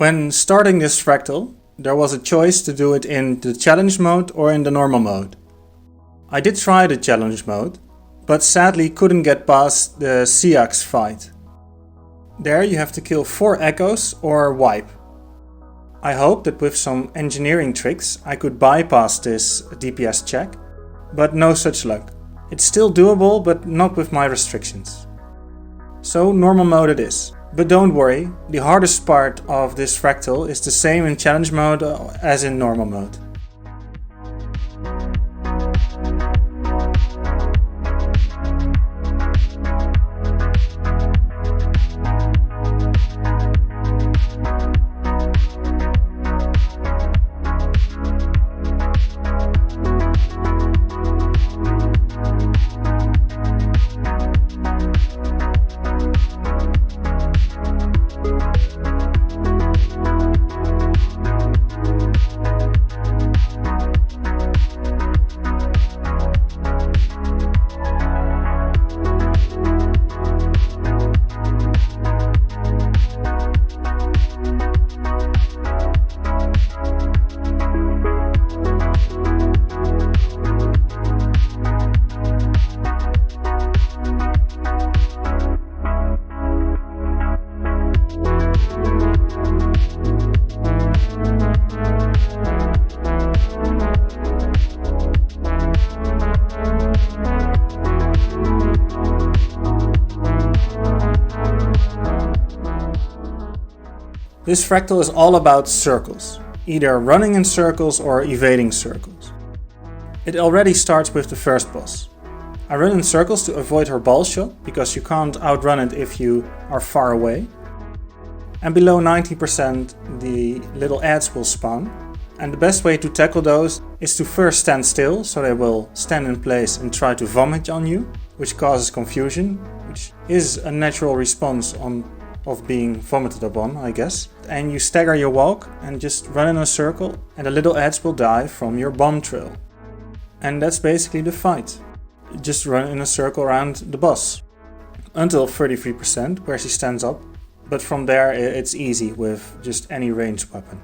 When starting this fractal, there was a choice to do it in the challenge mode or in the normal mode. I did try the challenge mode, but sadly couldn't get past the Siax fight. There you have to kill 4 echoes or wipe. I hope that with some engineering tricks I could bypass this DPS check, but no such luck. It's still doable, but not with my restrictions. So normal mode it is. But don't worry, the hardest part of this fractal is the same in challenge mode as in normal mode. This fractal is all about circles, either running in circles or evading circles. It already starts with the first boss. I run in circles to avoid her ball shot, because you can't outrun it if you are far away. And below 90% the little ads will spawn. And the best way to tackle those is to first stand still, so they will stand in place and try to vomit on you, which causes confusion, which is a natural response of being vomited upon, I guess. And you stagger your walk and just run in a circle, and the little ads will die from your bomb trail. And that's basically the fight. You just run in a circle around the boss until 33%, where she stands up, but from there it's easy with just any ranged weapon.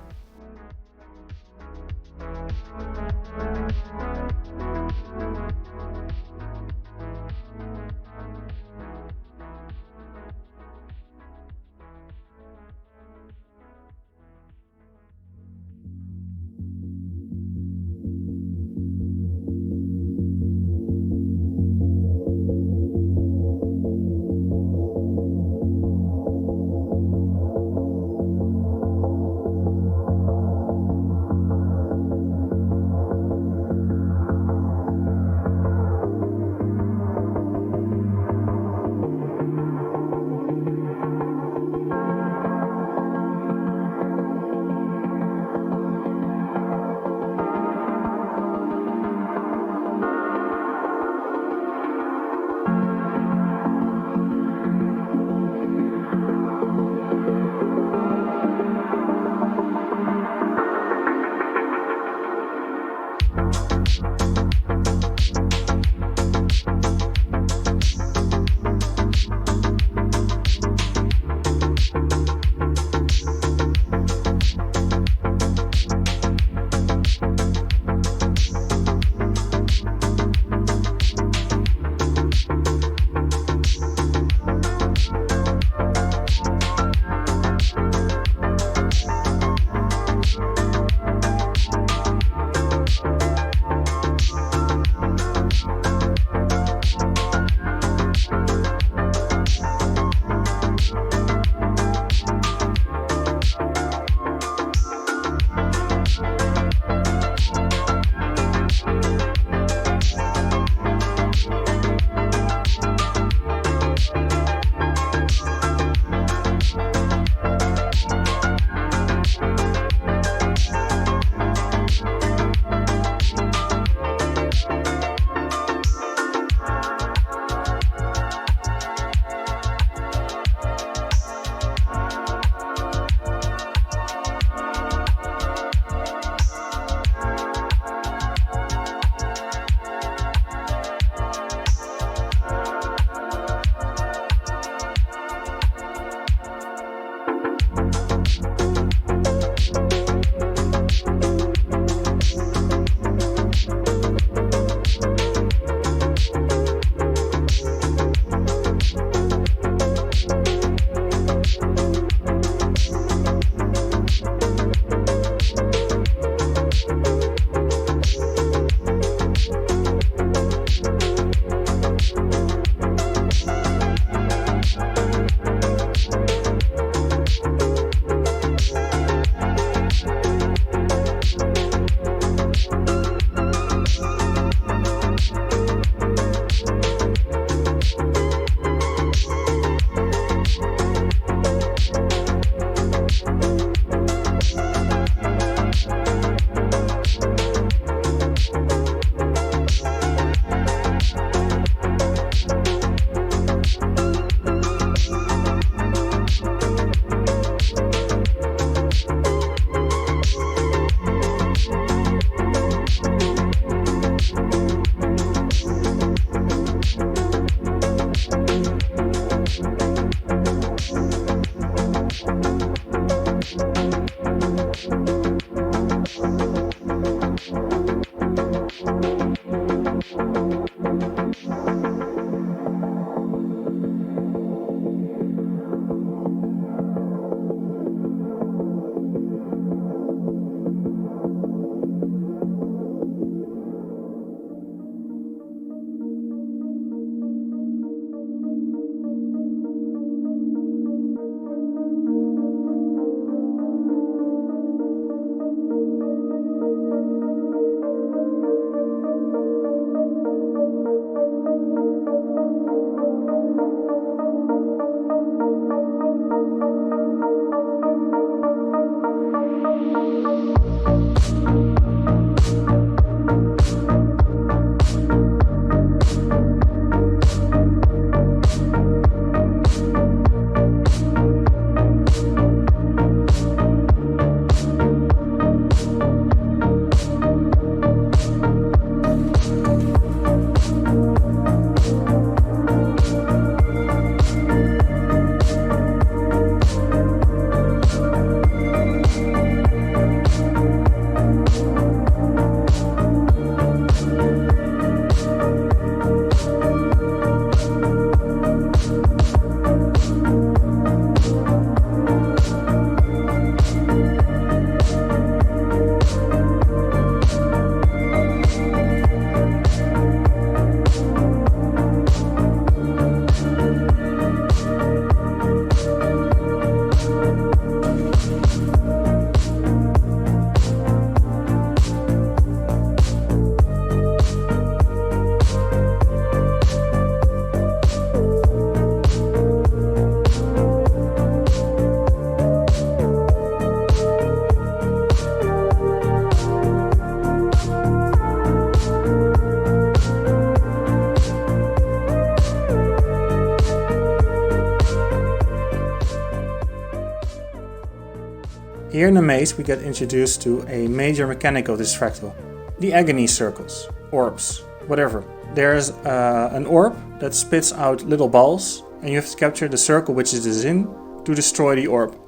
Here in the maze we get introduced to a major mechanic of this fractal. The agony circles, orbs, whatever. There's an orb that spits out little balls and you have to capture the circle which it is in to destroy the orb.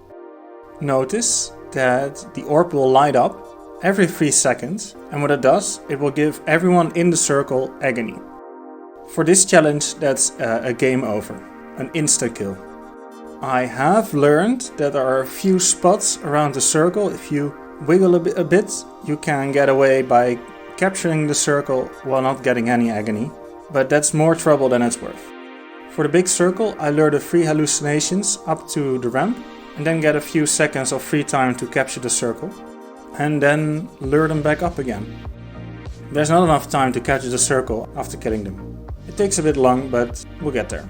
Notice that the orb will light up every 3 seconds, and what it does, it will give everyone in the circle agony. For this challenge, that's a game over, an insta-kill. I have learned that there are a few spots around the circle. If you wiggle a bit, you can get away by capturing the circle while not getting any agony, but that's more trouble than it's worth. For the big circle, I lure the 3 hallucinations up to the ramp, and then get a few seconds of free time to capture the circle, and then lure them back up again. There's not enough time to capture the circle after killing them. It takes a bit long, but we'll get there.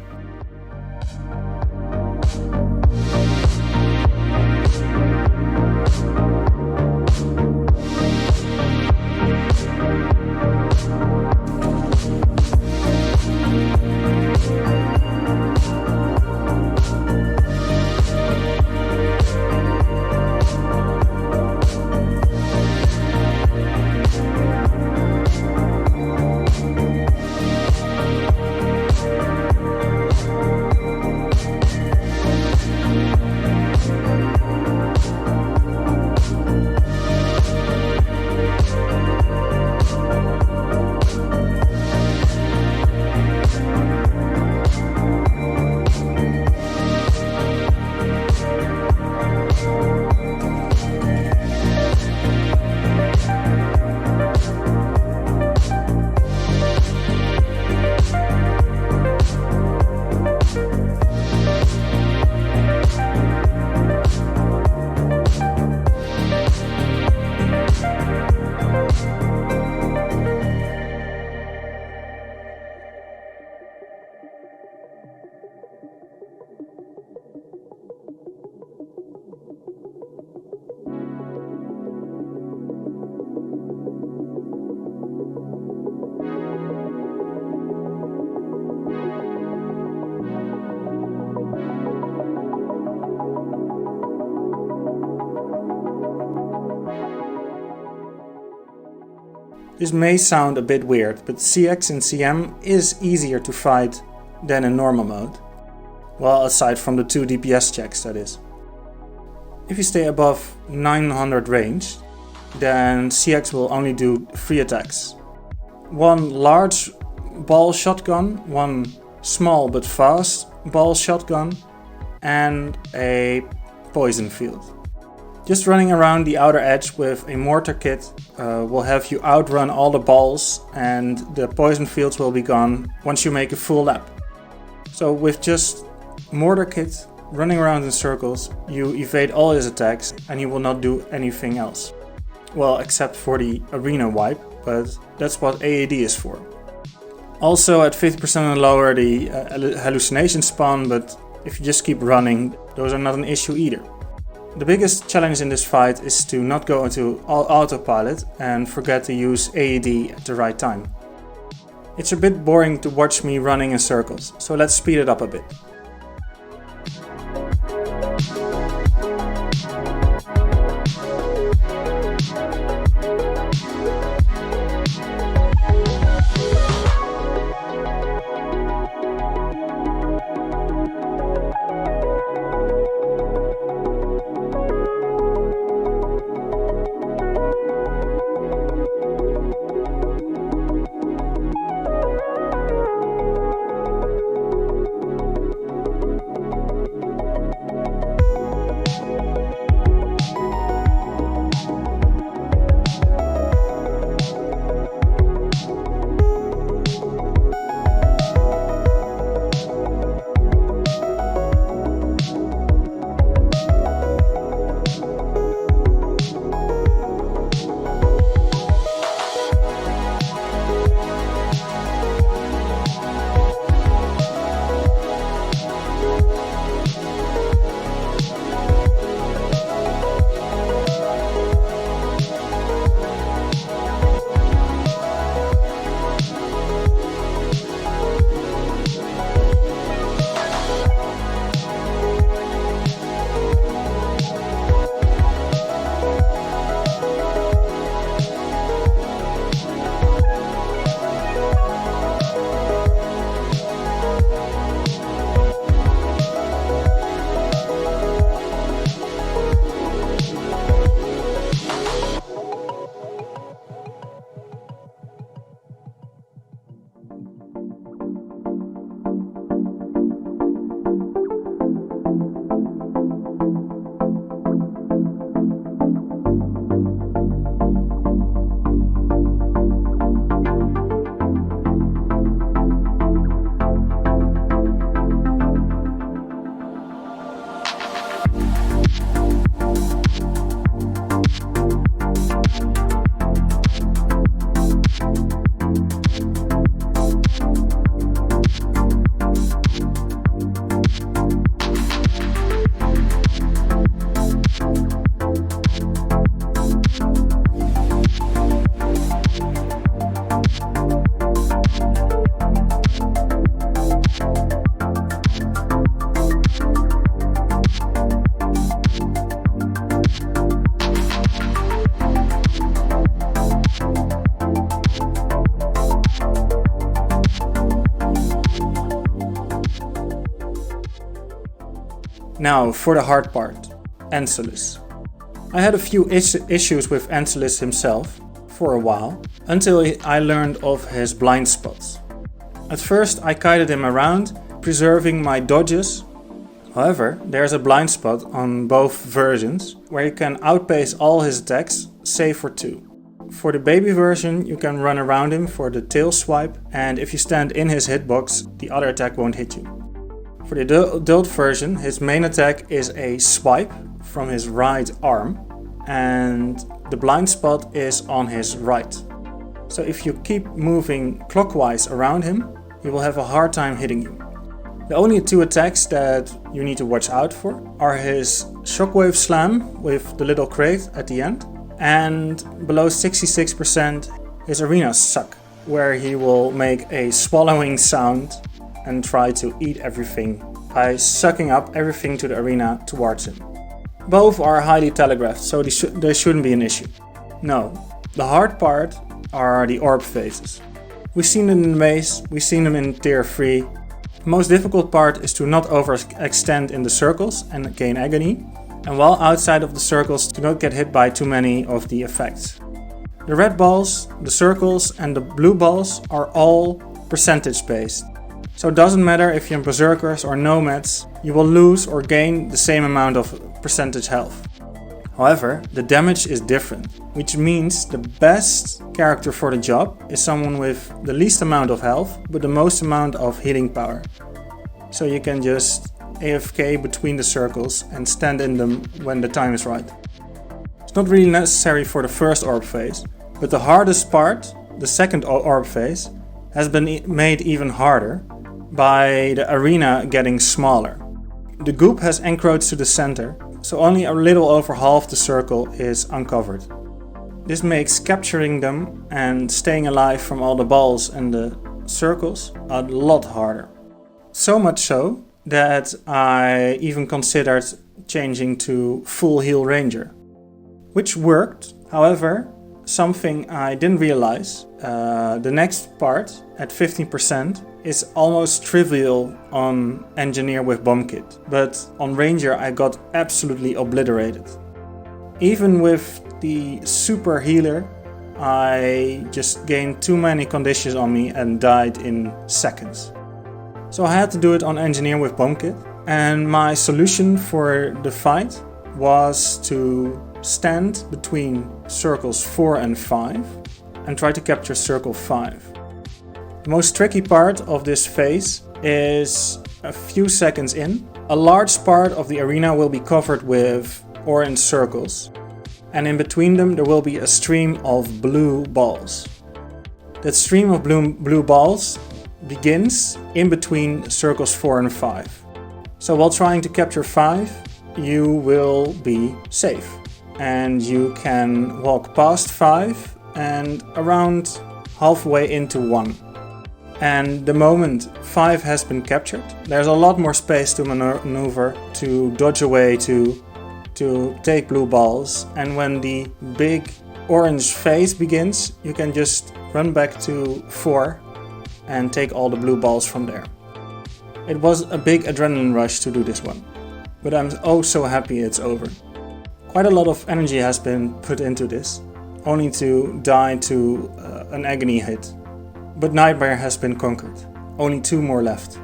This may sound a bit weird, but Siax in CM is easier to fight than in normal mode. Well, aside from the 2 DPS checks, that is. If you stay above 900 range, then Siax will only do 3 attacks. 1 large ball shotgun, 1 small but fast ball shotgun, and a poison field. Just running around the outer edge with a mortar kit will have you outrun all the balls, and the poison fields will be gone once you make a full lap. So with just mortar kit running around in circles, you evade all his attacks and he will not do anything else. Well, except for the arena wipe, but that's what AAD is for. Also at 50% and lower the hallucinations spawn, but if you just keep running, those are not an issue either. The biggest challenge in this fight is to not go into autopilot and forget to use AED at the right time. It's a bit boring to watch me running in circles, so let's speed it up a bit. Now for the hard part, Ensolyss. I had a few issues with Ensolyss himself for a while, until I learned of his blind spots. At first I kited him around, preserving my dodges. However, there's a blind spot on both versions, where you can outpace all his attacks, save for 2. For the baby version, you can run around him for the tail swipe, and if you stand in his hitbox, the other attack won't hit you. For the adult version, his main attack is a swipe from his right arm, and the blind spot is on his right. So if you keep moving clockwise around him, he will have a hard time hitting you. The only 2 attacks that you need to watch out for are his Shockwave Slam with the little crate at the end, and below 66% his Arena Suck, where he will make a swallowing sound and try to eat everything by sucking up everything to the arena towards him. Both are highly telegraphed, so they shouldn't be an issue. No, the hard part are the Orb Phases. We've seen them in the maze, we've seen them in tier 3. The most difficult part is to not overextend in the circles and gain agony, and while outside of the circles to not get hit by too many of the effects. The red balls, the circles and the blue balls are all percentage based. So it doesn't matter if you're in Berserkers or Nomads, you will lose or gain the same amount of percentage health. However, the damage is different, which means the best character for the job is someone with the least amount of health, but the most amount of healing power. So you can just AFK between the circles and stand in them when the time is right. It's not really necessary for the first Orb Phase, but the hardest part, the second Orb Phase, has been made even harder by the arena getting smaller. The goop has encroached to the center, so only a little over half the circle is uncovered. This makes capturing them and staying alive from all the balls and the circles a lot harder. So much so that I even considered changing to full heal ranger, which worked. However, something I didn't realize, the next part at 15% is almost trivial on engineer with bomb kit, but on ranger I got absolutely obliterated. Even with the super healer, I just gained too many conditions on me and died in seconds. So I had to do it on engineer with bomb kit, and my solution for the fight was to stand between circles 4 and 5 and try to capture circle 5. The most tricky part of this phase is a few seconds in. A large part of the arena will be covered with orange circles, and in between them there will be a stream of blue balls. That stream of blue balls begins in between circles 4 and 5. So while trying to capture 5, you will be safe, and you can walk past 5 and around halfway into 1. And the moment 5 has been captured, there's a lot more space to maneuver, to dodge away, to take blue balls, and when the big orange phase begins, you can just run back to 4 and take all the blue balls from there. It was a big adrenaline rush to do this one, but I'm oh so happy it's over. Quite a lot of energy has been put into this, only to die to an agony hit. But Nightmare has been conquered. Only 2 more left.